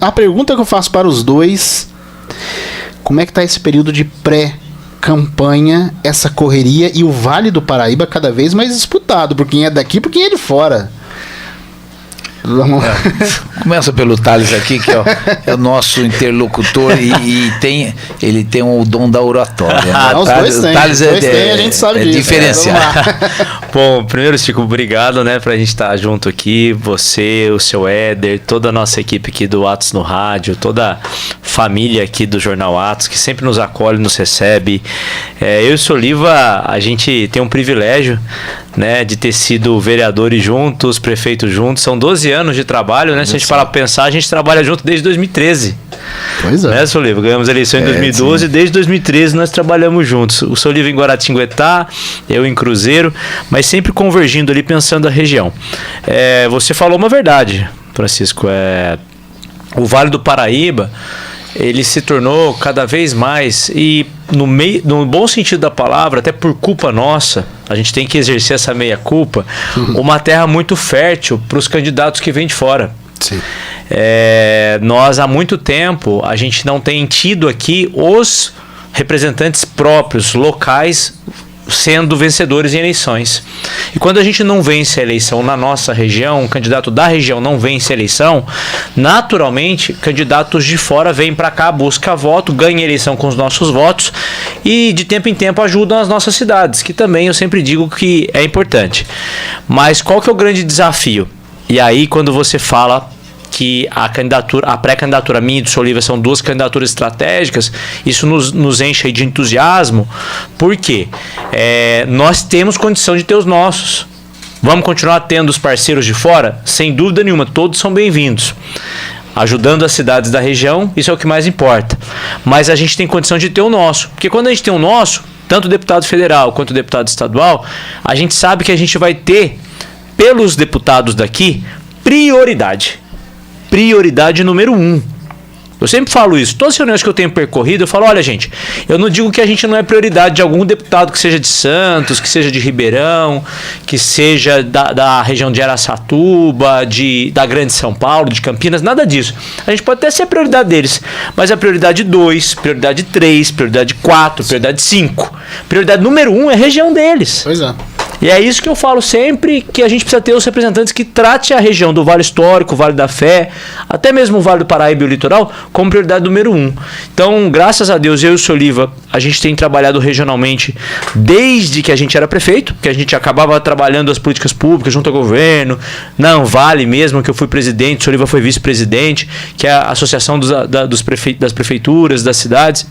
A pergunta que eu faço para os dois: como é que tá esse período de pré-campanha, essa correria e o Vale do Paraíba cada vez mais disputado, por quem é daqui e por quem é de fora? Vamos lá. Começa pelo Thales aqui, que é o nosso interlocutor e ele tem o dom da oratória. Né? Os dois têm. Thales a gente sabe disso. Diferenciado. Bom, primeiro, Chico, obrigado, né, pra gente estar junto aqui. Você, o seu Éder, toda a nossa equipe aqui do Atos no Rádio, toda a família aqui do Jornal Atos, que sempre nos acolhe, nos recebe. Eu e o seu Oliva, a gente tem um privilégio, né, de ter sido vereadores juntos, prefeitos juntos. São 12 anos de trabalho, né? Se a gente parar pra pensar, a gente trabalha junto desde 2013. Pois é. Né, seu Oliva? Ganhamos a eleição em 2012 e desde 2013 nós trabalhamos juntos. O seu Oliva em Guaratinguetá, eu em Cruzeiro, mas sempre convergindo ali, pensando a região. Você falou uma verdade, Francisco. O Vale do Paraíba, ele se tornou cada vez mais, e no bom sentido da palavra, até por culpa nossa, a gente tem que exercer essa meia-culpa, uma terra muito fértil para os candidatos que vêm de fora. Sim. Nós, há muito tempo, a gente não tem tido aqui os representantes próprios, locais, sendo vencedores em eleições. E quando a gente não vence a eleição na nossa região, um candidato da região não vence a eleição, naturalmente, candidatos de fora vêm para cá, buscam voto, ganham a eleição com os nossos votos e de tempo em tempo ajudam as nossas cidades, que também eu sempre digo que é importante. Mas qual que é o grande desafio? E aí, quando você fala que a pré-candidatura minha e do seu Oliva são duas candidaturas estratégicas, isso nos enche aí de entusiasmo, porque nós temos condição de ter os nossos. Vamos continuar tendo os parceiros de fora? Sem dúvida nenhuma, todos são bem-vindos. Ajudando as cidades da região, isso é o que mais importa. Mas a gente tem condição de ter o nosso, porque quando a gente tem o nosso, tanto o deputado federal quanto o deputado estadual, a gente sabe que a gente vai ter, pelos deputados daqui, prioridade número 1. Eu sempre falo isso. Todas as reuniões que eu tenho percorrido, eu falo, olha, gente, eu não digo que a gente não é prioridade de algum deputado que seja de Santos, que seja de Ribeirão, que seja da região de Araçatuba, da Grande São Paulo, de Campinas, nada disso. A gente pode até ser a prioridade deles, mas a prioridade 2, prioridade 3, prioridade 4, prioridade 5. Prioridade número 1 é a região deles. Pois é. E é isso que eu falo sempre, que a gente precisa ter os representantes que tratem a região do Vale Histórico, Vale da Fé, até mesmo o Vale do Paraíba e o Litoral, como prioridade número 1. Então, graças a Deus, eu e o seu Oliva, a gente tem trabalhado regionalmente desde que a gente era prefeito, que a gente acabava trabalhando as políticas públicas junto ao governo, na Vale mesmo, que eu fui presidente, o seu Oliva foi vice-presidente, que é a associação das prefeituras, das cidades.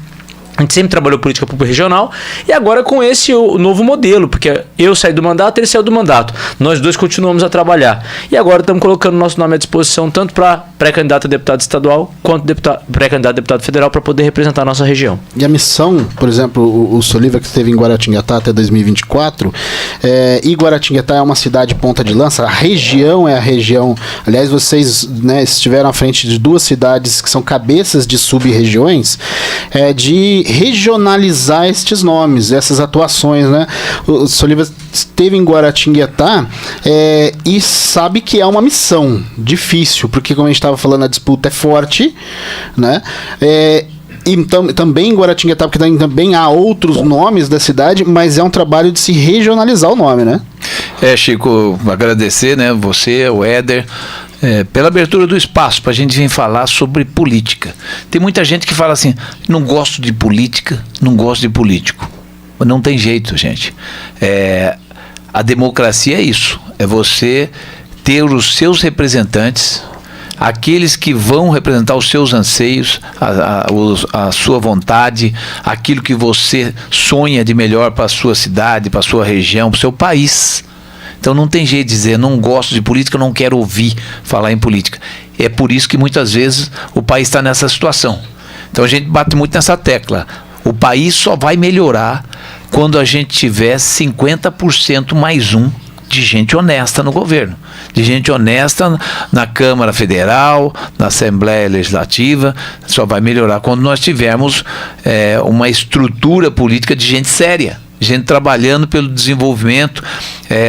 A gente sempre trabalhou política pública regional e agora com esse novo modelo, porque eu saí do mandato, ele saiu do mandato. Nós dois continuamos a trabalhar. E agora estamos colocando nosso nome à disposição tanto para pré-candidato a deputado estadual quanto pré-candidato a deputado federal para poder representar a nossa região. E a missão, por exemplo, o Soliva que esteve em Guaratinguetá até 2024, e Guaratinguetá é uma cidade ponta de lança, a região é a região, aliás, vocês, né, estiveram à frente de duas cidades que são cabeças de sub-regiões, de regionalizar estes nomes, essas atuações, né? O Soliva esteve em Guaratinguetá e sabe que é uma missão difícil, porque como a gente estava falando, a disputa é forte, né? Então, também em Guaratinguetá, porque também há outros nomes da cidade, mas é um trabalho de se regionalizar o nome, né? Chico, agradecer, né, você, o Éder, pela abertura do espaço para a gente vir falar sobre política. Tem muita gente que fala assim, não gosto de política, não gosto de político. Mas não tem jeito, gente. A democracia é isso, é você ter os seus representantes, aqueles que vão representar os seus anseios, a sua vontade, aquilo que você sonha de melhor para a sua cidade, para a sua região, para o seu país. Então não tem jeito de dizer, não gosto de política, não quero ouvir falar em política. É por isso que muitas vezes o país está nessa situação. Então a gente bate muito nessa tecla. O país só vai melhorar quando a gente tiver 50% mais um de gente honesta no governo, de gente honesta na Câmara Federal, na Assembleia Legislativa. Só vai melhorar quando nós tivermos uma estrutura política de gente séria, gente trabalhando pelo desenvolvimento,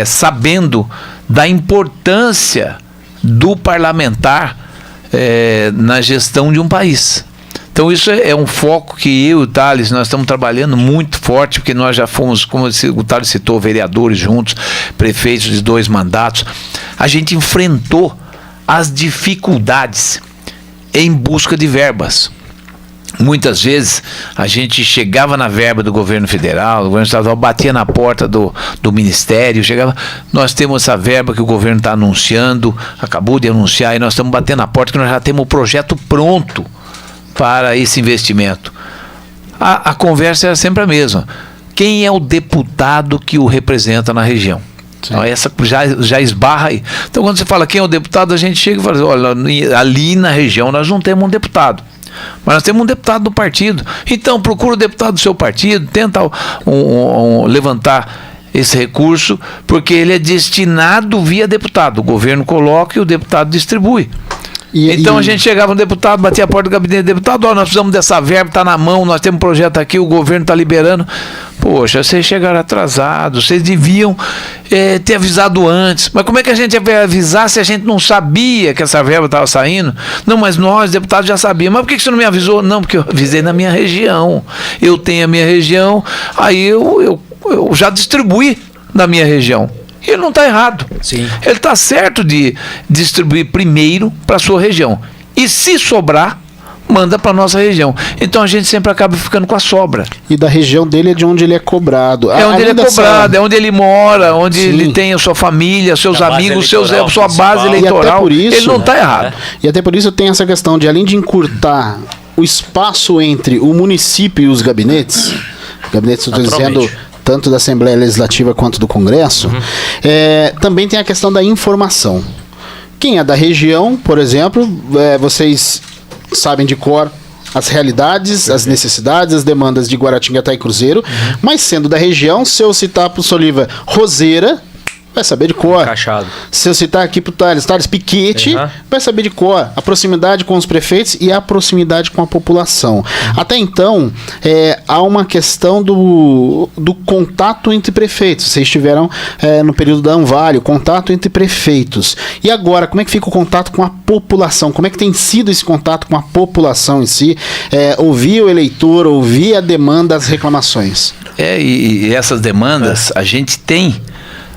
sabendo da importância do parlamentar na gestão de um país. Então isso é um foco que eu e o Thales, nós estamos trabalhando muito forte, porque nós já fomos, como o Thales citou, vereadores juntos, prefeitos de 2 mandatos. A gente enfrentou as dificuldades em busca de verbas. Muitas vezes a gente chegava na verba do governo federal, do governo estadual, batia na porta do ministério, chegava, nós temos essa verba que o governo está anunciando, acabou de anunciar, e nós estamos batendo na porta que nós já temos o projeto pronto para esse investimento. A conversa era sempre a mesma. Quem é o deputado que o representa na região? Então, essa já esbarra aí. Então, quando você fala quem é o deputado, a gente chega e fala, olha, ali na região nós não temos um deputado, mas nós temos um deputado do partido. Então, procura o deputado do seu partido, tenta levantar esse recurso, porque ele é destinado via deputado. O governo coloca e o deputado distribui. Então a gente chegava no deputado, batia a porta do gabinete do deputado, nós precisamos dessa verba, está na mão, nós temos um projeto aqui, o governo está liberando. Poxa, vocês chegaram atrasados, vocês deviam ter avisado antes. Mas como é que a gente ia avisar se a gente não sabia que essa verba estava saindo? Não, mas nós, deputados, já sabíamos. Mas por que você não me avisou? Não, porque eu avisei na minha região. Eu tenho a minha região, aí eu já distribuí na minha região. Ele não está errado. Sim. Ele está certo de distribuir primeiro para a sua região. E se sobrar, manda para a nossa região. Então a gente sempre acaba ficando com a sobra. E da região dele é de onde ele é cobrado. É onde ele é cobrado, é onde ele mora, onde ele tem a sua família, seus amigos, sua base eleitoral. Por isso, ele não está errado. E até por isso tem essa questão de, além de encurtar o espaço entre o município e os gabinetes, estou dizendo tanto da Assembleia Legislativa quanto do Congresso, também tem a questão da informação. Quem é da região, por exemplo, vocês sabem de cor as realidades, as necessidades, as demandas de Guaratinguetá e Cruzeiro, mas sendo da região, se eu citar para o Soliva Roseira, vai saber de cor. Encaixado. Se eu citar aqui para o Thales Piquete, vai saber de cor. A proximidade com os prefeitos e a proximidade com a população. Até então, há uma questão do contato entre prefeitos. Vocês tiveram no período da Anvale, o contato entre prefeitos. E agora, como é que fica o contato com a população? Como é que tem sido esse contato com a população em si? Ouvir o eleitor, ouvir a demanda, as reclamações. E essas demandas a gente tem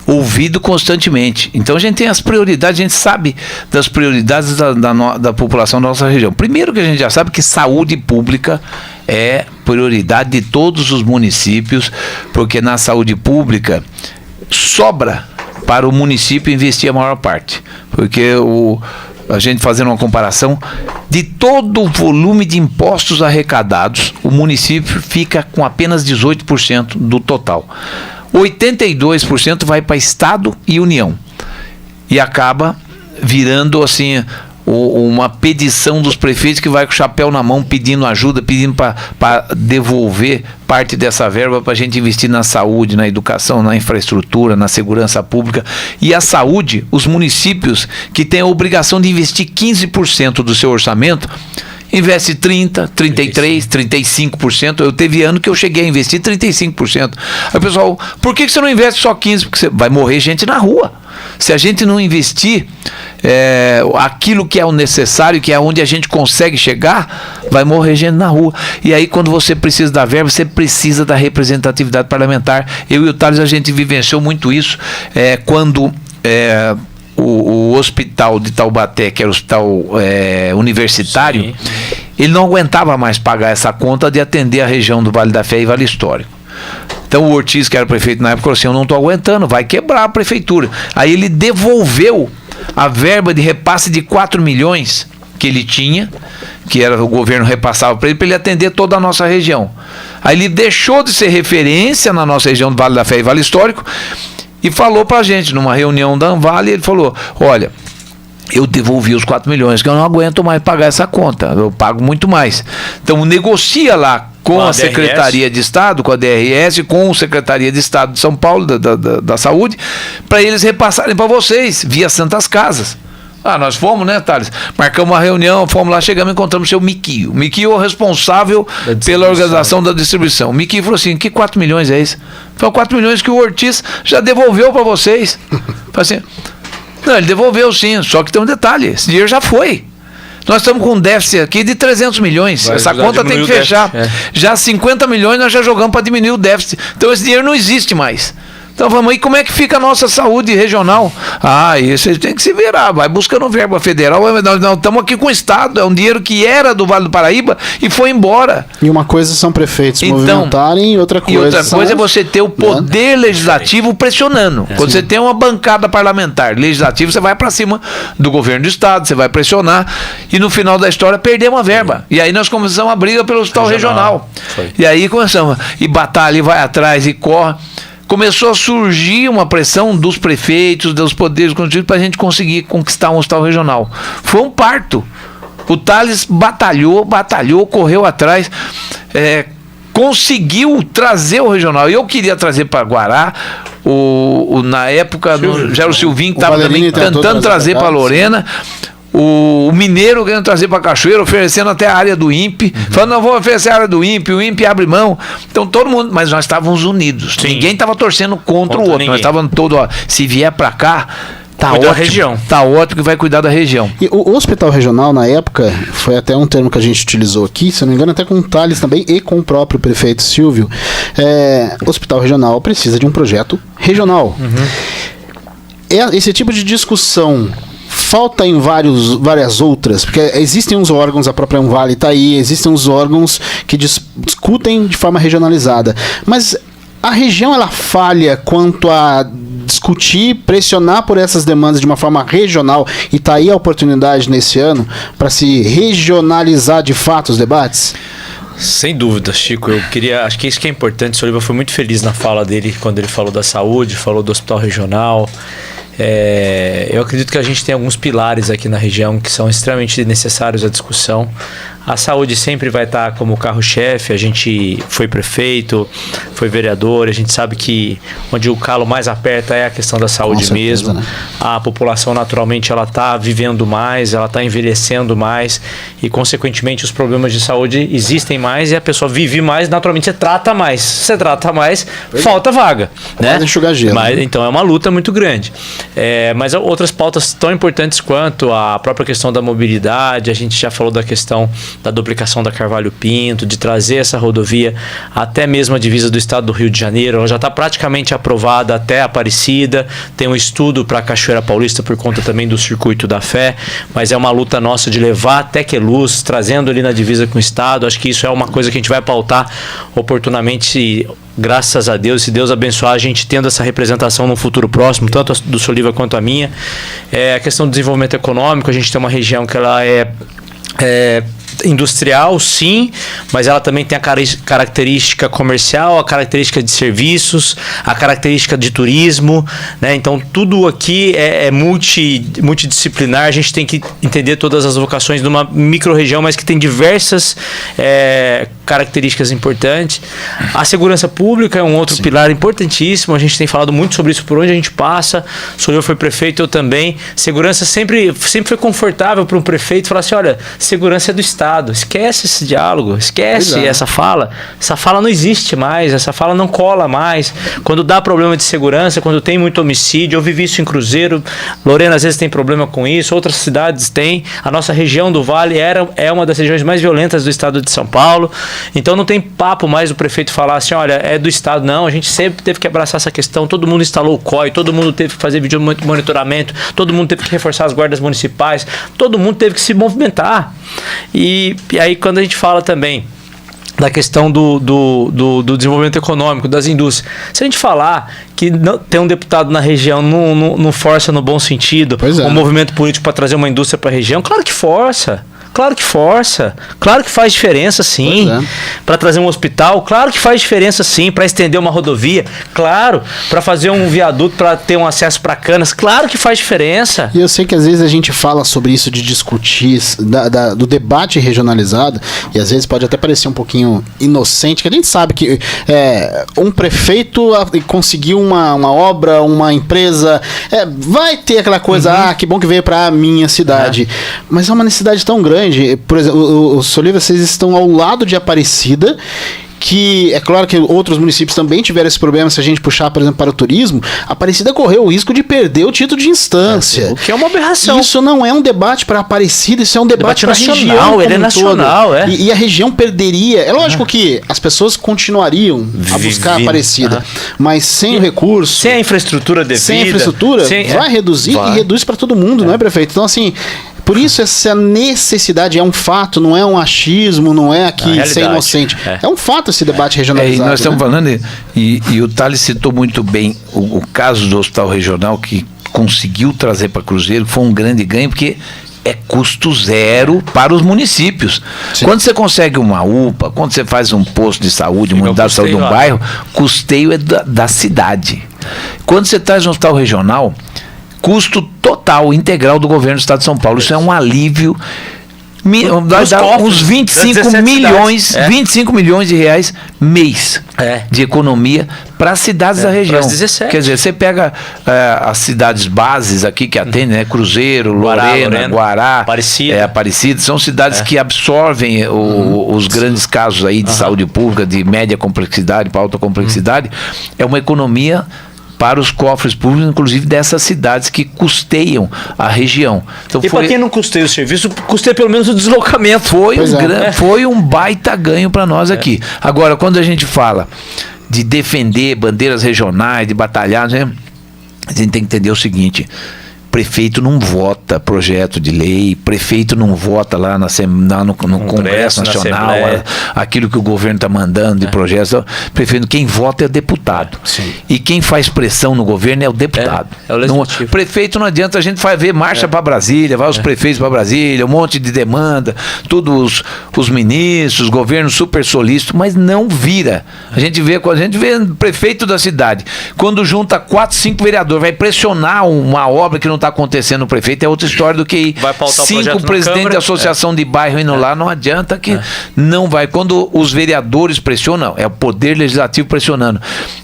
ouvido constantemente. Então a gente tem as prioridades, a gente sabe das prioridades da população da nossa região. Primeiro que a gente já sabe que saúde pública é prioridade de todos os municípios, porque na saúde pública sobra para o município investir a maior parte. Porque a gente fazendo uma comparação, de todo o volume de impostos arrecadados, o município fica com apenas 18% do total. 82% vai para Estado e União. E acaba virando assim uma petição dos prefeitos que vai com o chapéu na mão pedindo ajuda, pedindo para devolver parte dessa verba para a gente investir na saúde, na educação, na infraestrutura, na segurança pública. E a saúde, os municípios que têm a obrigação de investir 15% do seu orçamento, investe 30%, 33%, 35%. Eu teve ano que eu cheguei a investir 35%. Aí o pessoal, por que você não investe só 15%? Porque vai morrer gente na rua. Se a gente não investir aquilo que é o necessário, que é onde a gente consegue chegar, vai morrer gente na rua. E aí quando você precisa da verba, você precisa da representatividade parlamentar. Eu e o Thales, a gente vivenciou muito isso quando o hospital de Taubaté, que era o hospital universitário, sim, ele não aguentava mais pagar essa conta de atender a região do Vale da Fé e Vale Histórico. Então o Ortiz, que era prefeito na época, falou assim: eu não estou aguentando, vai quebrar a prefeitura. Aí ele devolveu a verba de repasse de 4 milhões que ele tinha, que era o governo repassava para ele atender toda a nossa região. Aí ele deixou de ser referência na nossa região do Vale da Fé e Vale Histórico e falou pra gente, numa reunião da Anvale, ele falou: olha, eu devolvi os 4 milhões, que eu não aguento mais pagar essa conta, eu pago muito mais. Então negocia lá com a Secretaria de Estado, com a DRS, com a Secretaria de Estado de São Paulo, da Saúde, para eles repassarem para vocês, via Santas Casas. Nós fomos, né, Thales? Marcamos uma reunião, fomos lá, chegamos e encontramos o seu Miquio. O Miquio é o responsável pela organização da distribuição. O Miquio falou assim: que 4 milhões é isso? Foi 4 milhões que o Ortiz já devolveu para vocês. Falei assim: não, ele devolveu sim, só que tem um detalhe: esse dinheiro já foi. Nós estamos com um déficit aqui de 300 milhões. Vai Essa ajudar a conta tem que diminuir o fechar. déficit, Já 50 milhões nós já jogamos para diminuir o déficit. Então esse dinheiro não existe mais. Então vamos aí, como é que fica a nossa saúde regional? Isso aí tem que se virar, vai buscando verba federal. Nós estamos aqui com o Estado, é um dinheiro que era do Vale do Paraíba e foi embora. E uma coisa são prefeitos movimentarem, e outra coisa é você ter o poder legislativo pressionando. Quando você tem uma bancada parlamentar legislativa, você vai para cima do governo do Estado, você vai pressionar e no final da história perder uma verba. E aí nós começamos a briga pelo hospital regional. E aí começamos, e batalha, e vai atrás, e corre. Começou a surgir uma pressão dos prefeitos, dos poderes constituídos, para a gente conseguir conquistar um hospital regional. Foi um parto. O Thales batalhou, correu atrás, conseguiu trazer o regional. Eu queria trazer para Guará, na época, já era o Silvinho que estava também tentando trazer para Lorena. O Mineiro querendo trazer para Cachoeira, oferecendo até a área do INPE, falando, não vou oferecer a área do INPE, o INPE abre mão. Então todo mundo, mas nós estávamos unidos. Sim. Ninguém estava torcendo contra o outro. Ninguém. Nós estávamos todos, se vier para cá, tá ótimo, região. Tá ótimo que vai cuidar da região. E o hospital regional, na época, foi até um termo que a gente utilizou aqui, se não me engano, até com o Thales também e com o próprio prefeito Silvio. Hospital regional precisa de um projeto regional. Esse tipo de discussão falta em várias outras, porque existem uns órgãos, a própria Unvale está aí, existem uns órgãos que discutem de forma regionalizada, mas a região ela falha quanto a discutir, pressionar por essas demandas de uma forma regional, e está aí a oportunidade nesse ano para se regionalizar de fato os debates? Sem dúvida, Chico. Acho que isso que é importante. O Soliva foi muito feliz na fala dele quando ele falou da saúde, falou do hospital regional. Eu acredito que a gente tem alguns pilares aqui na região que são extremamente necessários à discussão. A saúde sempre vai estar como carro-chefe. A gente foi prefeito, foi vereador, a gente sabe que onde o calo mais aperta é a questão da saúde mesmo. Né? A população naturalmente ela está vivendo mais, ela está envelhecendo mais e consequentemente os problemas de saúde existem mais e a pessoa vive mais, naturalmente você trata mais, falta vaga, né? Enxugar gelo, mas, então é uma luta muito grande. Mas outras pautas tão importantes quanto a própria questão da mobilidade, a gente já falou da questão da duplicação da Carvalho Pinto, de trazer essa rodovia até mesmo a divisa do estado do Rio de Janeiro. Ela já está praticamente aprovada até Aparecida, tem um estudo para a Cachoeira Paulista por conta também do Circuito da Fé, mas é uma luta nossa de levar até Queluz, trazendo ali na divisa com o estado. Acho que isso é uma coisa que a gente vai pautar oportunamente, graças a Deus, se Deus abençoar a gente tendo essa representação no futuro próximo, tanto do Soliva quanto a minha. A questão do desenvolvimento econômico, a gente tem uma região que ela é industrial, sim, mas ela também tem a característica comercial, a característica de serviços, a característica de turismo, né? Então tudo aqui é multidisciplinar. A gente tem que entender todas as vocações de uma micro-região, mas que tem diversas características importantes. A segurança pública é um outro pilar importantíssimo. A gente tem falado muito sobre isso por onde a gente passa. O senhor foi prefeito, eu também. Segurança sempre foi confortável para um prefeito falar assim, olha, segurança é do Estado. Esquece esse diálogo, esquece essa fala. Essa fala não existe mais, essa fala não cola mais. Quando dá problema de segurança, quando tem muito homicídio, eu vivi isso em Cruzeiro, Lorena às vezes tem problema com isso, outras cidades têm. A nossa região do Vale é uma das regiões mais violentas do estado de São Paulo. Então não tem papo mais o prefeito falar assim, olha, é do estado. Não, a gente sempre teve que abraçar essa questão. Todo mundo instalou o COI, todo mundo teve que fazer vídeo monitoramento, todo mundo teve que reforçar as guardas municipais, todo mundo teve que se movimentar. E aí quando a gente fala também da questão do desenvolvimento econômico, das indústrias, se a gente falar que não, tem um deputado na região não força no bom sentido um movimento político para trazer uma indústria para a região, claro que força. Claro que força, claro que faz diferença sim, para trazer um hospital, claro que faz diferença sim, para estender uma rodovia, claro, para fazer um viaduto, para ter um acesso para Canas, claro que faz diferença. E eu sei que às vezes a gente fala sobre isso de discutir, do debate regionalizado, e às vezes pode até parecer um pouquinho inocente, que a gente sabe que um prefeito conseguiu uma obra, uma empresa, vai ter aquela coisa, que bom que veio para a minha cidade, mas é uma necessidade tão grande. Por exemplo, o Soliva, vocês estão ao lado de Aparecida que é claro que outros municípios também tiveram esse problema, se a gente puxar, por exemplo, para o turismo, Aparecida correu o risco de perder o título de instância. O que é uma aberração. Isso não é um debate para Aparecida, isso é um debate para a região. Ele é nacional, todo. E a região perderia. É lógico que as pessoas continuariam a buscar Aparecida, mas sem o recurso, sem a infraestrutura devida, sem a infraestrutura, vai reduzir e reduz para todo mundo, não é, prefeito? Então, assim, por isso essa necessidade é um fato, não é um achismo, não é aqui ser inocente. É um fato esse debate regionalizado. E nós estamos falando, e o Thales citou muito bem o caso do Hospital Regional, que conseguiu trazer para Cruzeiro, foi um grande ganho, porque é custo zero para os municípios. Sim. Quando você consegue uma UPA, quando você faz um posto de saúde, uma unidade de saúde de um bairro, custeio é da cidade. Quando você traz um hospital regional, custo total, integral do governo do Estado de São Paulo. Isso é um alívio. Vai dar uns 25 milhões, 25 milhões de reais mês de economia para as cidades da região. Quer dizer, você pega as cidades bases aqui que atendem, né? Cruzeiro, Lorena, Guará, Aparecida, são cidades que absorvem os grandes casos aí de saúde pública, de média complexidade para alta complexidade. É uma economia para os cofres públicos, inclusive dessas cidades que custeiam a região. Então, e para quem não custeia o serviço, custeia pelo menos o deslocamento. Foi um baita ganho para nós aqui. Agora, quando a gente fala de defender bandeiras regionais, de batalhar, né, a gente tem que entender o seguinte: prefeito não vota projeto de lei, prefeito não vota lá no Congresso Nacional aquilo que o governo está mandando de projetos. Prefeito, quem vota é o deputado. Sim. E quem faz pressão no governo é o deputado. Prefeito não adianta, a gente vai ver marcha para Brasília, vai os prefeitos para Brasília, um monte de demanda, todos os ministros, governo super solícito, mas não vira. A gente vê prefeito da cidade, quando junta 4, 5 vereadores, vai pressionar uma obra que não está acontecendo no prefeito, é outra história do que 5 presidentes da associação de bairro indo lá, não adianta que não vai. Quando os vereadores pressionam, é o poder legislativo pressionando.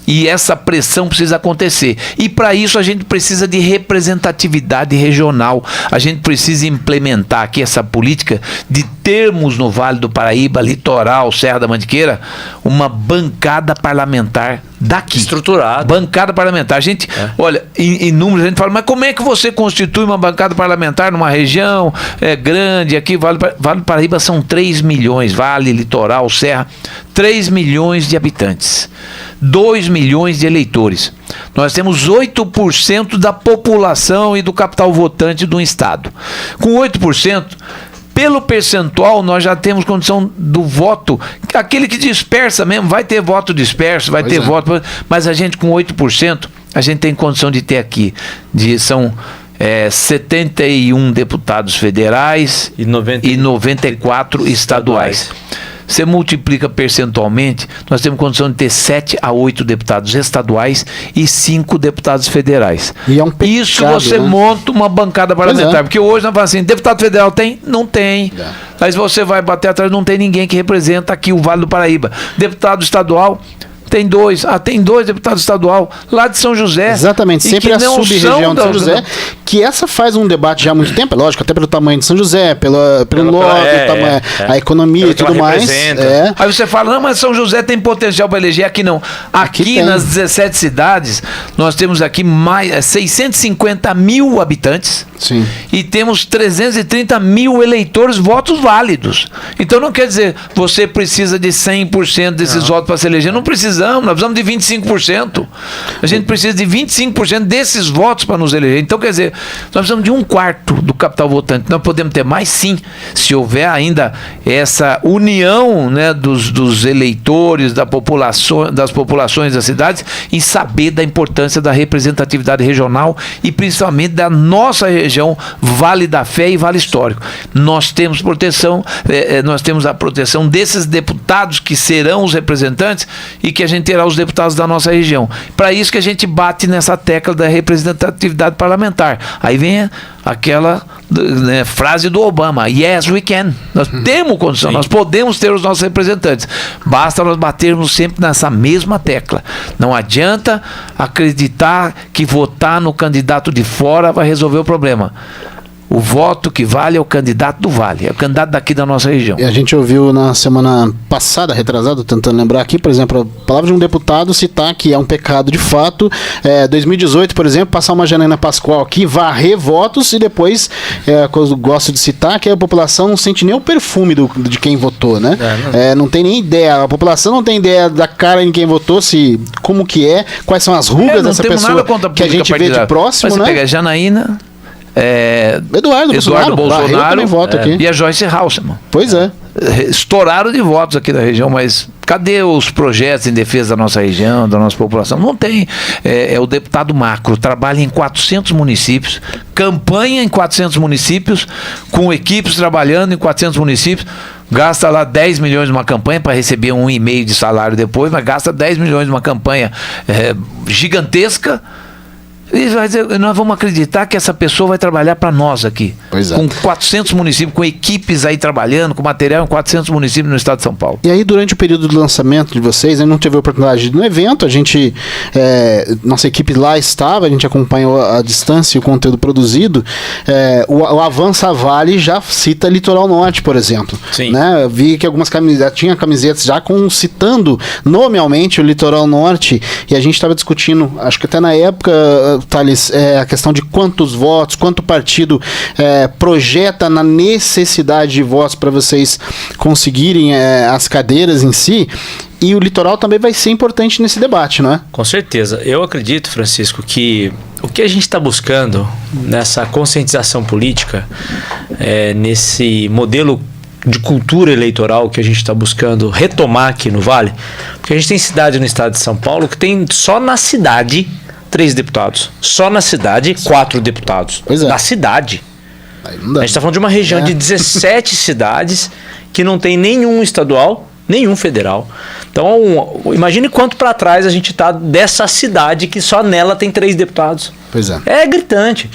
E essa pressão precisa acontecer. E para isso a gente precisa de representatividade regional. A gente precisa implementar aqui essa política de termos no Vale do Paraíba, litoral, Serra da Mantiqueira, uma bancada parlamentar daqui. Estruturada. Bancada parlamentar. A gente, olha, em números a gente fala, mas como é que você constitui uma bancada parlamentar numa região grande? Aqui, Vale do Paraíba são 3 milhões, Vale, Litoral, Serra, 3 milhões de habitantes, 2 milhões de eleitores. Nós temos 8% da população e do capital votante do estado. Com 8%, pelo percentual, nós já temos condição do voto, aquele que dispersa mesmo, vai ter voto disperso, vai ter voto, mas a gente com 8%, a gente tem condição de ter aqui, são 71 deputados federais e 94 estaduais. Você multiplica percentualmente, nós temos condição de ter 7 a 8 deputados estaduais e 5 deputados federais. E é um pecado, isso você monta uma bancada parlamentar. Porque hoje nós falamos assim, deputado federal tem? Não tem. Mas você vai bater atrás, não tem ninguém que representa aqui o Vale do Paraíba. Deputado estadual, tem 2. tem 2 deputados estadual lá de São José. Exatamente, sempre a sub-região de São José, que essa faz um debate já há muito tempo, lógico, até pelo tamanho de São José, pelo logo, a economia e tudo mais. Aí você fala, não, mas São José tem potencial para eleger, aqui não. Aqui nas 17 cidades, nós temos aqui mais 650 mil habitantes. Sim. E temos 330 mil eleitores, votos válidos. Então não quer dizer, você precisa de 100% desses votos para se eleger. Não precisamos, nós precisamos de 25%. A gente precisa de 25% desses votos para nos eleger. Então quer dizer, nós precisamos de 1/4 do capital votante. Nós podemos ter mais, sim, se houver ainda essa união, né, dos eleitores, das populações das cidades, em saber da importância da representatividade regional e principalmente da nossa região, Vale da Fé e Vale Histórico. Nós temos proteção, nós temos a proteção desses deputados que serão os representantes e que a gente terá os deputados da nossa região. Para isso que a gente bate nessa tecla da representatividade parlamentar. Aí vem aquela frase do Obama, yes we can. Nós temos condição, nós podemos ter os nossos representantes. Basta nós batermos sempre nessa mesma tecla. Não adianta acreditar que votar no candidato de fora vai resolver o problema. O voto que vale é o candidato do Vale, é o candidato daqui da nossa região. E a gente ouviu na semana passada, retrasado, tentando lembrar aqui, por exemplo, a palavra de um deputado citar que é um pecado de fato. 2018, por exemplo, passar uma Janaína Pascoal aqui, varrer votos e depois, eu gosto de citar, que a população não sente nem o perfume de quem votou, né? Não tem nem ideia, a população não tem ideia da cara em quem votou, como que quais são as rugas dessa pessoa que a gente vê de próximo, né? Pega a Janaína, Eduardo Bolsonaro voto aqui. E a Joyce Halsemann. Pois é. Estouraram de votos aqui da região, mas cadê os projetos em defesa da nossa região, da nossa população? Não tem. É o deputado macro, trabalha em 400 municípios, campanha em 400 municípios, com equipes trabalhando em 400 municípios, gasta lá 10 milhões numa campanha para receber 1,5 de salário depois, mas gasta 10 milhões numa campanha gigantesca. E vai dizer, nós vamos acreditar que essa pessoa vai trabalhar para nós aqui. Pois é. Com 400 municípios, com equipes aí trabalhando, com material em 400 municípios no estado de São Paulo. E aí, durante o período de lançamento de vocês, eu não tive a oportunidade de ir no evento, nossa equipe lá estava, a gente acompanhou a distância e o conteúdo produzido. O Avança Vale já cita Litoral Norte, por exemplo. Sim. Né? Eu vi que algumas camisetas, tinha camisetas já citando nomealmente o Litoral Norte, e a gente estava discutindo, acho que até na época, Thales, a questão de quantos votos, quanto partido projeta na necessidade de votos para vocês conseguirem as cadeiras em si, e o litoral também vai ser importante nesse debate, não é? Com certeza. Eu acredito, Francisco, que o que a gente está buscando nessa conscientização política, nesse modelo de cultura eleitoral que a gente está buscando retomar aqui no Vale, porque a gente tem cidade no estado de São Paulo que tem só na cidade 3 deputados. Só na cidade, 4 deputados. Pois é. Na cidade. Aí não dá. A gente está falando de uma região de 17 cidades que não tem nenhum estadual, nenhum federal. Então, imagine quanto para trás a gente está dessa cidade que só nela tem 3 deputados. Pois é. É gritante.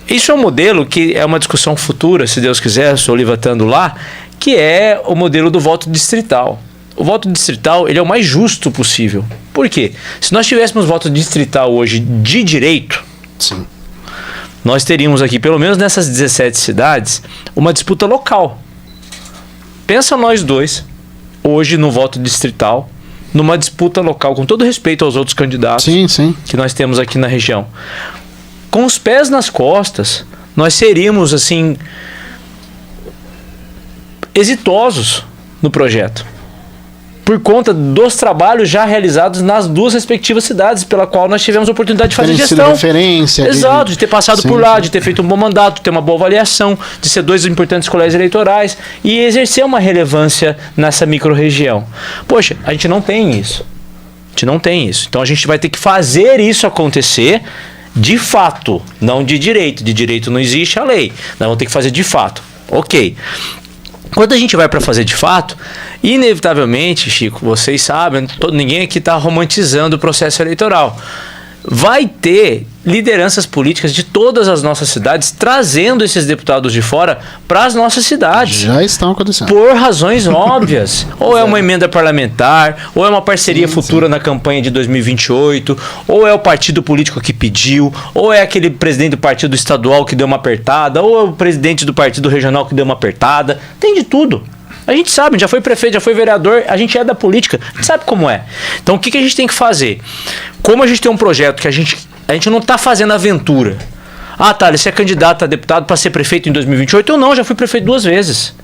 Isso é um modelo que é uma discussão futura, se Deus quiser, estou levantando lá, que é o modelo do voto distrital. O voto distrital, ele é o mais justo possível. Por quê? Se nós tivéssemos voto distrital hoje de direito, Sim. nós teríamos aqui, pelo menos nessas 17 cidades, uma disputa local. Pensa nós dois, hoje no voto distrital, numa disputa local, com todo respeito aos outros candidatos que nós temos aqui na região. Com os pés nas costas, nós seríamos, assim, exitosos no projeto. Por conta dos trabalhos já realizados nas 2 respectivas cidades, pela qual nós tivemos a oportunidade de fazer gestão. Referência. Exato, de ter passado por lá, de ter feito um bom mandato, de ter uma boa avaliação, de ser 2 importantes colégios eleitorais e exercer uma relevância nessa micro-região. Poxa, a gente não tem isso. Então a gente vai ter que fazer isso acontecer de fato, não de direito. De direito não existe a lei. Nós vamos ter que fazer de fato. Ok. Quando a gente vai para fazer de fato, inevitavelmente, Chico, vocês sabem, ninguém aqui está romantizando o processo eleitoral. Vai ter lideranças políticas de todas as nossas cidades trazendo esses deputados de fora para as nossas cidades. Já estão acontecendo. Por razões óbvias. Ou é uma emenda parlamentar, ou é uma parceria futura na campanha de 2028, ou é o partido político que pediu, ou é aquele presidente do partido estadual que deu uma apertada, ou é o presidente do partido regional que deu uma apertada. Tem de tudo. A gente sabe, já foi prefeito, já foi vereador, a gente é da política, a gente sabe como é. Então o que a gente tem que fazer? Como a gente tem um projeto que a gente não está fazendo aventura. Ah, Thales, você é candidato a deputado para ser prefeito em 2028? Eu não, já fui prefeito 2 vezes.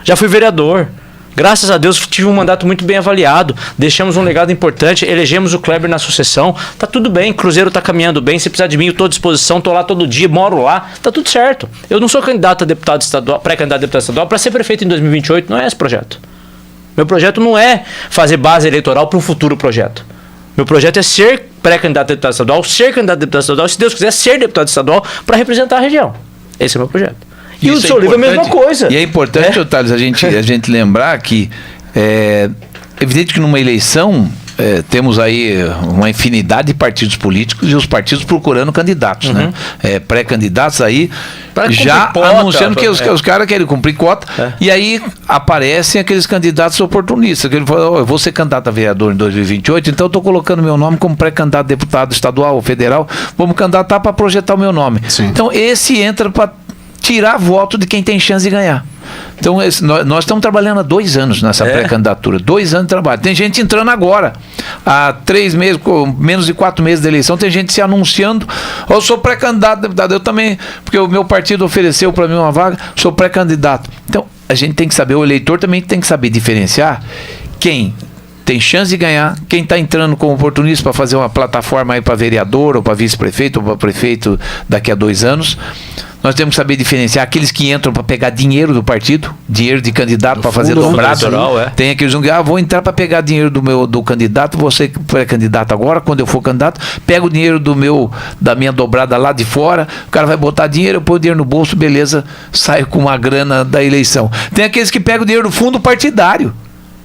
Já fui vereador. Graças a Deus tive um mandato muito bem avaliado. Deixamos um legado importante, elegemos o Kleber na sucessão. Tá tudo bem, Cruzeiro tá caminhando bem. Se precisar de mim, eu tô à disposição, tô lá todo dia, moro lá. Tá tudo certo. Eu não sou candidato a deputado estadual, pré-candidato a deputado estadual para ser prefeito em 2028. Não é esse projeto. Meu projeto não é fazer base eleitoral para um futuro projeto. Meu projeto é ser pré-candidato a deputado estadual, ser candidato a deputado estadual, se Deus quiser, ser deputado estadual para representar a região. Esse é o meu projeto. E o seu livro é a mesma coisa. E é importante, Thales, a gente lembrar que é evidente que numa eleição temos aí uma infinidade de partidos políticos e os partidos procurando candidatos, né? Pré-candidatos aí já anunciando que os caras querem cumprir cota. E aí aparecem aqueles candidatos oportunistas, que ele fala, eu vou ser candidato a vereador em 2028, então eu estou colocando meu nome como pré-candidato a deputado estadual ou federal, vamos candidatar para projetar o meu nome. Sim. Então esse entra para tirar voto de quem tem chance de ganhar. Então, nós estamos trabalhando há 2 anos nessa pré-candidatura. 2 anos de trabalho. Tem gente entrando agora. Há 3 meses, menos de 4 meses da eleição, tem gente se anunciando. Eu sou pré-candidato, deputado. Eu também, porque o meu partido ofereceu para mim uma vaga, sou pré-candidato. Então, a gente tem que saber, o eleitor também tem que saber diferenciar quem tem chance de ganhar, quem está entrando como oportunista para fazer uma plataforma aí para vereador, ou para vice-prefeito, ou para prefeito daqui a 2 anos. Nós temos que saber diferenciar aqueles que entram para pegar dinheiro do partido, dinheiro de candidato para fazer dobrado. Tem aqueles que vou entrar para pegar dinheiro do candidato, você que é candidato agora, quando eu for candidato, pega o dinheiro da minha dobrada lá de fora, o cara vai botar dinheiro, eu põe o dinheiro no bolso, beleza, saio com uma grana da eleição. Tem aqueles que pegam o dinheiro do fundo partidário.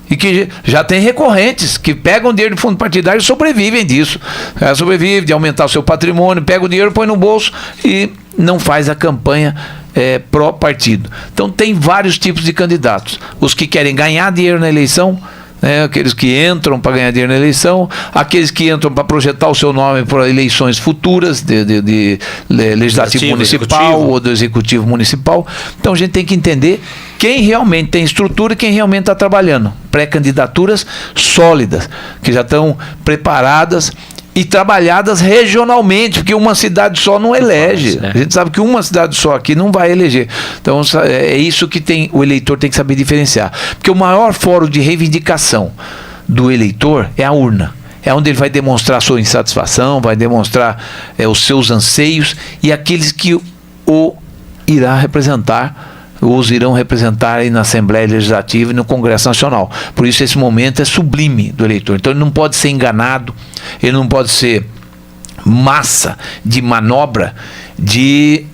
E que já tem recorrentes que pegam dinheiro do fundo partidário e sobrevivem disso. Sobrevive de aumentar o seu patrimônio, pega o dinheiro, põe no bolso e não faz a campanha pró-partido. Então tem vários tipos de candidatos. Os que querem ganhar dinheiro na eleição, aqueles que entram para ganhar dinheiro na eleição, aqueles que entram para projetar o seu nome para eleições futuras de legislativo municipal ou do executivo municipal. Então a gente tem que entender quem realmente tem estrutura e quem realmente está trabalhando. Pré-candidaturas sólidas, que já estão preparadas e trabalhadas regionalmente, porque uma cidade só não elege. A gente sabe que uma cidade só aqui não vai eleger. Então é isso que o eleitor tem que saber diferenciar. Porque o maior fórum de reivindicação do eleitor é a urna. É onde ele vai demonstrar a sua insatisfação, vai demonstrar os seus anseios e aqueles que o irá representar, os irão representar aí na Assembleia Legislativa e no Congresso Nacional. Por isso esse momento é sublime do eleitor. Então ele não pode ser enganado, ele não pode ser massa de manobra de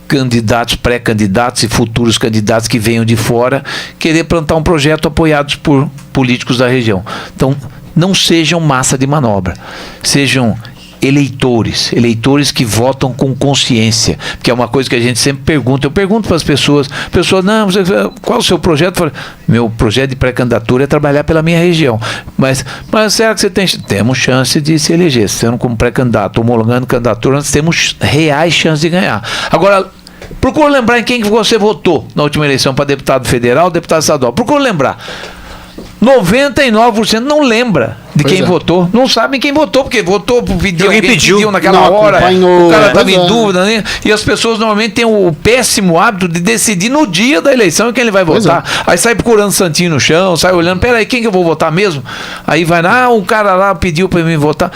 candidatos, pré-candidatos e futuros candidatos que venham de fora querer plantar um projeto apoiados por políticos da região. Então não sejam massa de manobra, sejam eleitores que votam com consciência, porque é uma coisa que a gente sempre pergunta. Eu pergunto para as pessoas, não, qual é o seu projeto? Eu falo, meu projeto de pré-candidatura é trabalhar pela minha região, mas será que você temos chance de se eleger, sendo como pré-candidato, homologando candidatura, nós temos reais chances de ganhar. Agora, procura lembrar em quem que você votou na última eleição para deputado federal, deputado estadual. Procura lembrar. 99% não lembra de quem votou, não sabem quem votou, porque votou, alguém pediu naquela hora, o cara estava em dúvida, né? E as pessoas normalmente têm o péssimo hábito de decidir no dia da eleição quem ele vai votar. Aí sai procurando santinho no chão, sai olhando, peraí, quem que eu vou votar mesmo? Aí vai lá, o cara lá pediu para mim votar.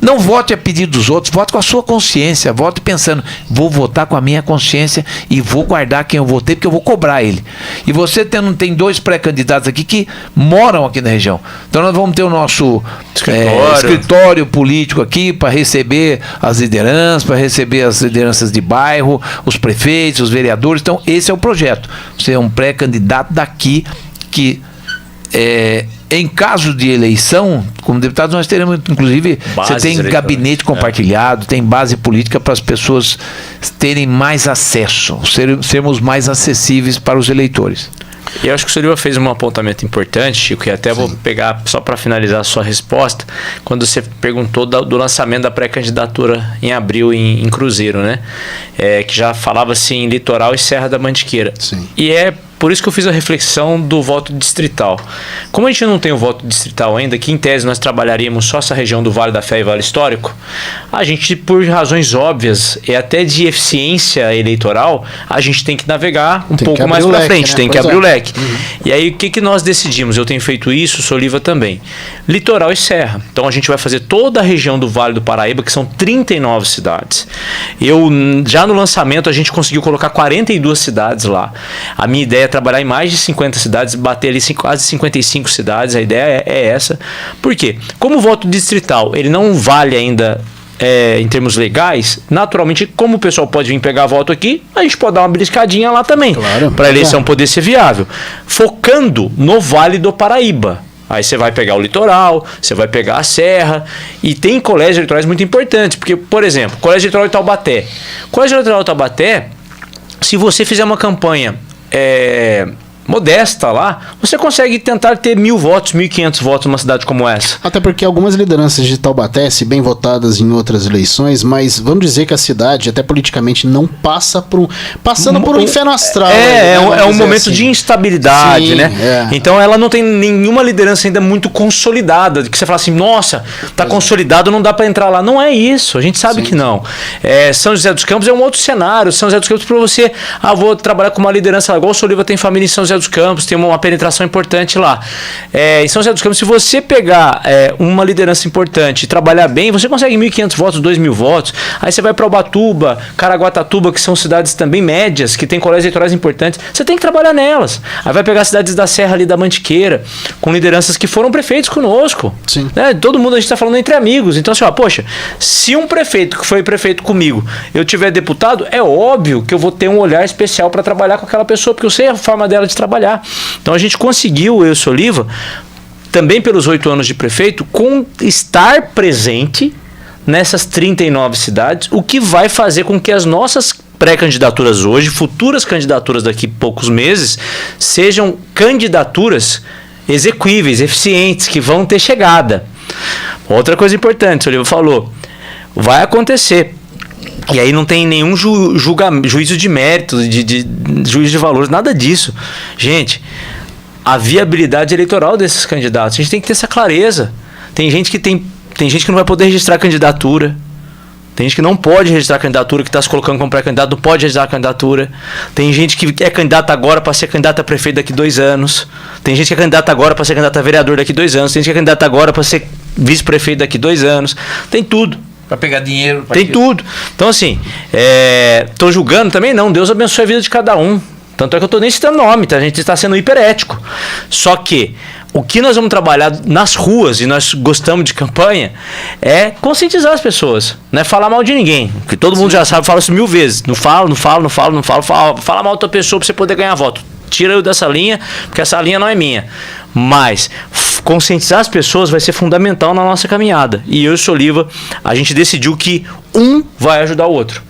Não vote a pedido dos outros, vote com a sua consciência, vote pensando, vou votar com a minha consciência e vou guardar quem eu votei, porque eu vou cobrar ele. E você tem 2 pré-candidatos aqui que moram aqui na região. Então nós vamos ter o nosso escritório político aqui para receber as lideranças de bairro, os prefeitos, os vereadores. Então esse é o projeto. Você é um pré-candidato daqui que em caso de eleição, como deputado, nós teremos, inclusive, você tem gabinete compartilhado, tem base política para as pessoas terem mais acesso, sermos mais acessíveis para os eleitores. E eu acho que o senhor fez um apontamento importante, Chico, e até vou pegar só para finalizar a sua resposta, quando você perguntou do lançamento da pré-candidatura em abril em Cruzeiro, né? Que já falava assim em Litoral e Serra da Mantiqueira. Sim. E por isso que eu fiz a reflexão do voto distrital. Como a gente não tem o voto distrital ainda, que em tese nós trabalharíamos só essa região do Vale da Fé e Vale Histórico, a gente, por razões óbvias e até de eficiência eleitoral, a gente tem que navegar um pouco mais para frente, tem que abrir o leque. E aí o que nós decidimos? Eu tenho feito isso, Soliva também. Litoral e Serra. Então a gente vai fazer toda a região do Vale do Paraíba, que são 39 cidades. Já no lançamento a gente conseguiu colocar 42 cidades lá. A minha ideia é trabalhar em mais de 50 cidades, bater ali quase 55 cidades, a ideia é essa. Por quê? Como o voto distrital ele não vale ainda em termos legais, naturalmente, como o pessoal pode vir pegar voto aqui, a gente pode dar uma beliscadinha lá também, para a eleição poder ser viável. Focando no Vale do Paraíba. Aí você vai pegar o litoral, você vai pegar a serra, e tem colégios eleitorais muito importantes, porque, por exemplo, Colégio Eleitoral de Taubaté. Colégio Eleitoral de Taubaté, se você fizer uma campanha modesta lá, você consegue tentar ter 1.000 votos, 1.500 votos numa cidade como essa. Até porque algumas lideranças de Taubaté, se bem votadas em outras eleições, mas vamos dizer que a cidade, até politicamente, não passa passando por um inferno astral. É um momento assim de instabilidade, sim, né? É. Então ela não tem nenhuma liderança ainda muito consolidada, de que você fala assim, nossa, tá consolidado, não dá para entrar lá. Não é isso, a gente sabe que não. São José dos Campos é um outro cenário. São José dos Campos, para você, vou trabalhar com uma liderança lá, igual o Soliva tem família em São José dos Campos, tem uma penetração importante lá. Em São José dos Campos, se você pegar uma liderança importante e trabalhar bem, você consegue 1.500 votos, 2.000 votos. Aí você vai para Ubatuba, Caraguatatuba, que são cidades também médias, que tem colégios eleitorais importantes. Você tem que trabalhar nelas. Aí vai pegar cidades da Serra ali da Mantiqueira, com lideranças que foram prefeitos conosco. Sim. Né? Todo mundo a gente está falando entre amigos. Então, assim, poxa, se um prefeito que foi prefeito comigo, eu tiver deputado, é óbvio que eu vou ter um olhar especial para trabalhar com aquela pessoa, porque eu sei a forma dela de trabalhar. Então a gente conseguiu, eu e o Soliva, também pelos 8 anos de prefeito, estar presente nessas 39 cidades, o que vai fazer com que as nossas pré-candidaturas hoje, futuras candidaturas daqui a poucos meses, sejam candidaturas execuíveis, eficientes, que vão ter chegada. Outra coisa importante, o Soliva falou, vai acontecer. E aí não tem nenhum juízo de mérito, de juízo de valores, nada disso. Gente, a viabilidade eleitoral desses candidatos, a gente tem que ter essa clareza. Tem gente que não vai poder registrar candidatura. Tem gente que não pode registrar candidatura, que está se colocando como pré-candidato, não pode registrar candidatura. Tem gente que é candidata agora para ser candidata a prefeito daqui 2 anos. Tem gente que é candidata agora para ser candidata a vereador daqui 2 anos. Tem gente que é candidata agora para ser vice-prefeito daqui 2 anos. Tem tudo. Para pegar dinheiro. Tem tudo. Então, assim, tô julgando também? Não. Deus abençoe a vida de cada um. Tanto é que eu tô nem citando nome, tá? A gente está sendo hiperético. Só que o que nós vamos trabalhar nas ruas, e nós gostamos de campanha, é conscientizar as pessoas. Não é falar mal de ninguém. Que todo mundo já sabe, fala isso 1000 vezes. Não fala mal da outra pessoa para você poder ganhar voto. Tira eu dessa linha, porque essa linha não é minha. Mas conscientizar as pessoas vai ser fundamental na nossa caminhada. E eu e o Soliva, a gente decidiu que um vai ajudar o outro.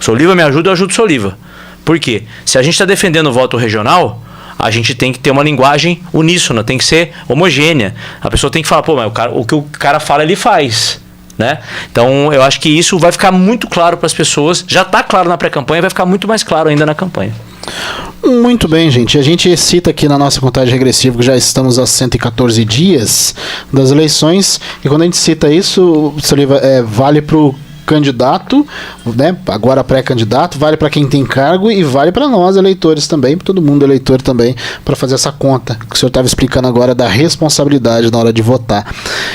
O Soliva me ajuda, eu ajudo o Soliva. Por quê? Se a gente está defendendo o voto regional, a gente tem que ter uma linguagem uníssona, tem que ser homogênea. A pessoa tem que falar, mas o que o cara fala, ele faz. Né? Então, eu acho que isso vai ficar muito claro para as pessoas. Já está claro na pré-campanha, vai ficar muito mais claro ainda na campanha. Muito bem, gente. A gente cita aqui na nossa contagem regressiva que já estamos a 114 dias das eleições. E quando a gente cita isso, Soliva, vale para o candidato, né? Agora pré-candidato, vale para quem tem cargo e vale para nós eleitores também, para todo mundo eleitor também, para fazer essa conta que o senhor estava explicando agora da responsabilidade na hora de votar.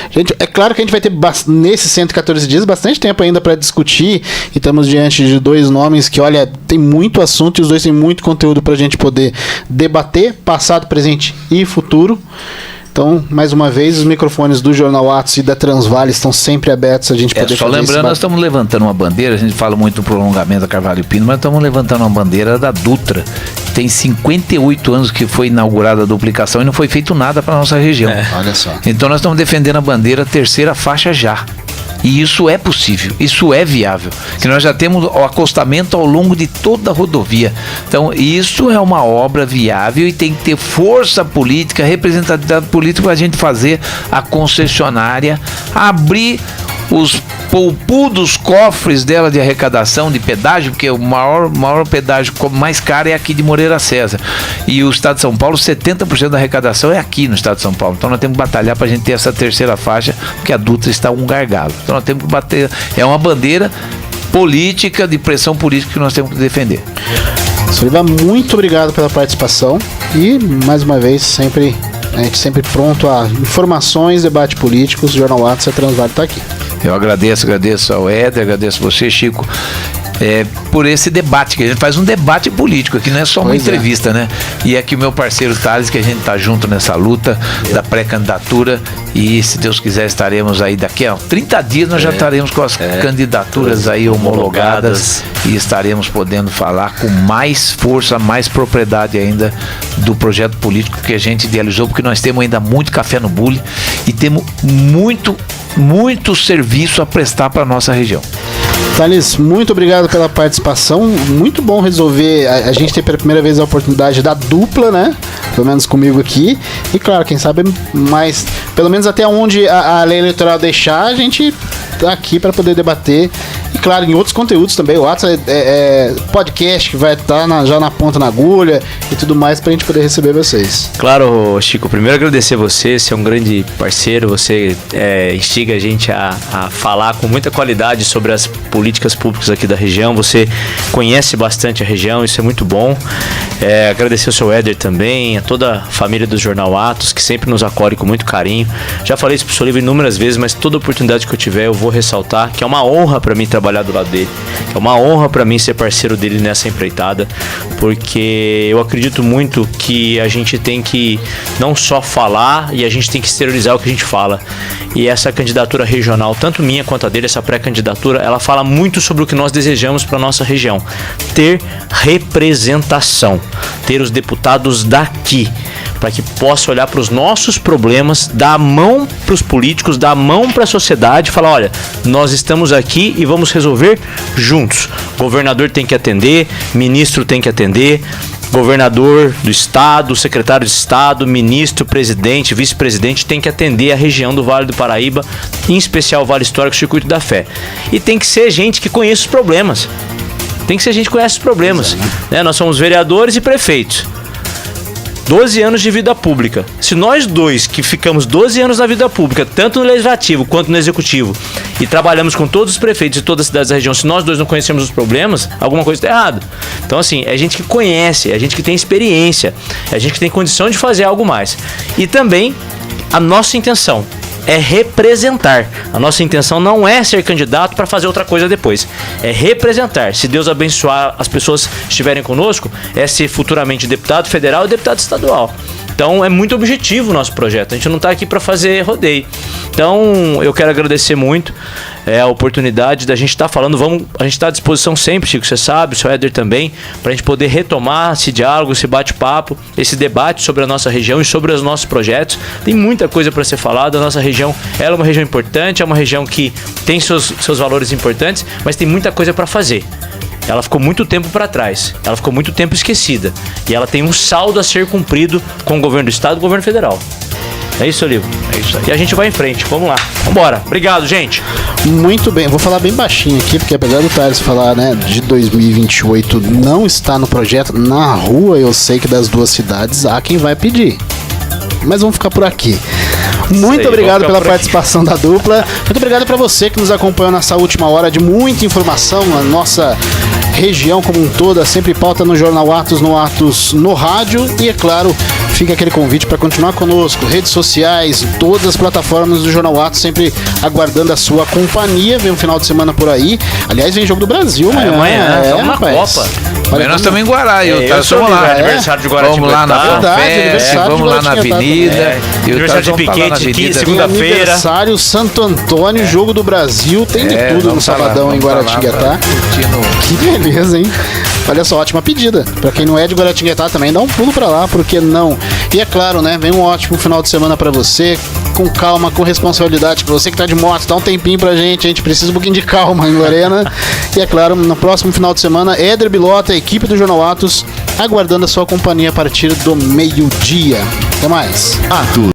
Gente, é claro que a gente vai ter nesses 114 dias bastante tempo ainda para discutir e estamos diante de 2 nomes que, olha, tem muito assunto e os 2 têm muito conteúdo para a gente poder debater, passado, presente e futuro. Então, mais uma vez, os microfones do Jornal Atos e da Transvale estão sempre abertos a gente poder só fazer lembrando, nós estamos levantando uma bandeira, a gente fala muito do prolongamento da Carvalho Pino, mas estamos levantando uma bandeira da Dutra. Tem 58 anos que foi inaugurada a duplicação e não foi feito nada para a nossa região. Olha só. Então nós estamos defendendo a bandeira terceira faixa já. E isso é possível, isso é viável. Que nós já temos o acostamento ao longo de toda a rodovia. Então, isso é uma obra viável e tem que ter força política, representatividade política para a gente fazer a concessionária abrir os poupudos cofres dela de arrecadação de pedágio, porque o maior pedágio mais caro é aqui de Moreira César. E o Estado de São Paulo, 70% da arrecadação é aqui no Estado de São Paulo. Então nós temos que batalhar para a gente ter essa terceira faixa, porque a Dutra está um gargalo. Então nós temos que bater. É uma bandeira política, de pressão política que nós temos que defender. Soliva, muito obrigado pela participação e, mais uma vez, a gente sempre pronto a informações, debate político. O Jornal Atos e a Transvale está aqui. Eu agradeço ao Éder, agradeço você, Chico, por esse debate, que a gente faz um debate político aqui, não é só uma entrevista, né? E aqui o meu parceiro Thales, que a gente está junto nessa luta da pré-candidatura e, se Deus quiser, estaremos aí daqui a 30 dias, nós já estaremos com as candidaturas aí homologadas e estaremos podendo falar com mais força, mais propriedade ainda do projeto político que a gente idealizou, porque nós temos ainda muito café no bule e temos muito serviço a prestar para a nossa região. Thales, muito obrigado pela participação. Muito bom resolver. A gente ter pela primeira vez a oportunidade da dupla, né? Pelo menos comigo aqui. E claro, quem sabe mais, pelo menos até onde a lei eleitoral deixar, a gente tá aqui para poder debater. E claro, em outros conteúdos também. O WhatsApp é podcast que vai estar já na ponta na agulha e tudo mais pra gente poder receber vocês. Claro, Chico. Primeiro agradecer você é um grande parceiro. Você instiga a gente a falar com muita qualidade sobre as políticas públicas aqui da região. Você conhece bastante a região, isso é muito bom. Agradecer ao seu Éder também, a toda a família do Jornal Atos, que sempre nos acolhe com muito carinho. Já falei isso pro Soliva inúmeras vezes, mas toda oportunidade que eu tiver eu vou ressaltar que é uma honra para mim trabalhar do lado dele. É uma honra para mim ser parceiro dele nessa empreitada, porque eu acredito muito que a gente tem que não só falar, e a gente tem que exteriorizar o que a gente fala. E essa candidatura regional, tanto minha quanto a dele, essa pré-candidatura, ela fala muito sobre o que nós desejamos para nossa região. Ter representação, ter os deputados daqui, para que possa olhar para os nossos problemas, dar a mão para os políticos, dar a mão para a sociedade e falar, olha, nós estamos aqui e vamos resolver juntos. O governador tem que atender, ministro tem que atender, governador do estado, secretário de estado, ministro, presidente, vice-presidente tem que atender a região do Vale do Paraíba, em especial o Vale Histórico, Circuito da Fé. E tem que ser gente que conheça os problemas. Tem que ser gente que conhece os problemas. Né? Nós somos vereadores e prefeitos. 12 anos de vida pública. Se nós dois que ficamos 12 anos na vida pública, tanto no legislativo quanto no executivo, e trabalhamos com todos os prefeitos de todas as cidades da região, se nós dois não conhecemos os problemas, alguma coisa está errada. Então assim, é gente que conhece, é gente que tem experiência, é gente que tem condição de fazer algo mais. E também a nossa intenção é representar. A nossa intenção não é ser candidato para fazer outra coisa depois. É representar. Se Deus abençoar as pessoas que estiverem conosco, é ser futuramente deputado federal e deputado estadual. Então é muito objetivo o nosso projeto. A gente não está aqui para fazer rodeio. Então eu quero agradecer muito a oportunidade da gente estar falando. A gente está à disposição sempre, Chico, você sabe, o seu Éder também, para a gente poder retomar esse diálogo, esse bate-papo, esse debate sobre a nossa região e sobre os nossos projetos. Tem muita coisa para ser falada. A nossa região ela é uma região importante, é uma região que tem seus valores importantes, mas tem muita coisa para fazer. Ela ficou muito tempo para trás, ela ficou muito tempo esquecida e ela tem um saldo a ser cumprido com o governo do estado e o governo federal. É isso, Olivo? É isso aí. E a gente vai em frente, vamos lá. Vambora. Obrigado, gente. Muito bem, vou falar bem baixinho aqui, porque apesar do Thales falar, né, de 2028 não está no projeto, na rua eu sei que das duas cidades há quem vai pedir. Mas vamos ficar por aqui. Muito obrigado pela participação da dupla. Muito obrigado para você que nos acompanhou nessa última hora de muita informação. A nossa região como um todo, sempre pauta no Jornal Atos, no rádio. E é claro, fica aquele convite para continuar conosco. Redes sociais, todas as plataformas do Jornal Atos, sempre aguardando a sua companhia. Vem um final de semana por aí. Aliás, vem Jogo do Brasil amanhã. Estamos na Copa. Mas nós também em Guará. Vamos lá. Aniversário de Guará. Vamos lá na festa, vamos lá na avenida. Aniversário de Piquete aqui, segunda-feira. Aniversário, Santo Antônio, Jogo do Brasil. Tem de tudo no sabadão em Guaratinguetá. Que beleza, hein? Olha só, ótima pedida. Pra quem não é de Guaratinguetá também, dá um pulo pra lá, por que não? E é claro, né? Vem um ótimo final de semana pra você, com calma, com responsabilidade. Pra você que tá de moto, dá um tempinho pra gente. A gente precisa um pouquinho de calma em Lorena. E é claro, no próximo final de semana, Éder Bilota, a equipe do Jornal Atos, aguardando a sua companhia a partir do meio-dia. Até mais. Atos.